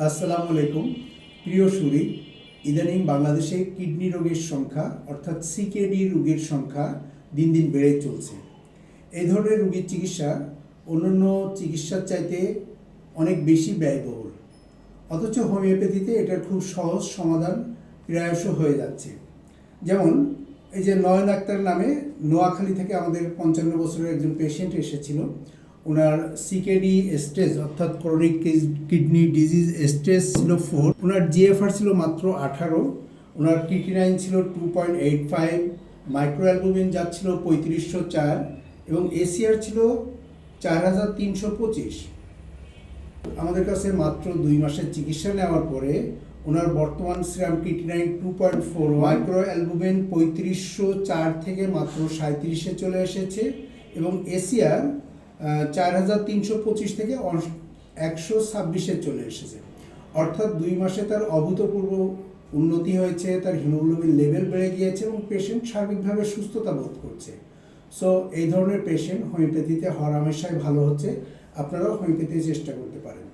আসসালামু আলাইকুম। প্রিয় সুরী, ইদানিং বাংলাদেশে কিডনি রোগের সংখ্যা অর্থাৎ সিকেডি রোগীর সংখ্যা দিন দিন বেড়ে চলছে। এই ধরনের রোগীর চিকিৎসা অন্যান্য চিকিৎসার চাইতে অনেক বেশি ব্যয়বহুল, অথচ হোমিওপ্যাথিতে এটার খুব সহজ সমাধান প্রায়শ হয়ে যাচ্ছে। যেমন এই যে নয়ন আক্তার নামে নোয়াখালী থেকে আমাদের 55 বছরের একজন পেশেন্ট এসেছিল। ওনার সিকেডি স্টেজ অর্থাৎ ক্রনিক কিডনি ডিজিজ স্টেজ ছিল 4, ওনার জিএফআর ছিল মাত্র 18, ওনার ক্রিটিনাইন ছিল 2.85, মাইক্রো অ্যালবুমিন যাচ্ছিল 3504 এবং এসিআর ছিল 4325। আমাদের কাছে মাত্র 2 মাসের চিকিৎসা নেওয়ার পরে ওনার বর্তমান সিরাম ক্রিটিনাইন 2.4, মাইক্রো অ্যালবুমিন 3504 থেকে মাত্র 37-এ চলে এসেছে এবং এসিআর 4325 থেকে 126-এ চলে এসেছে। অর্থাৎ 2 মাসে তার অভূতপূর্ব উন্নতি হয়েছে, তার হিমোগ্লোবিন লেভেল বেড়ে গিয়েছে এবং পেশেন্ট সার্বিকভাবে সুস্থতা বোধ করছে। সো এই ধরনের পেশেন্ট হোমিওপ্যাথিতে হরহামেশাই ভালো হচ্ছে। আপনারাও হোমিওপ্যাথি চেষ্টা করতে পারেন।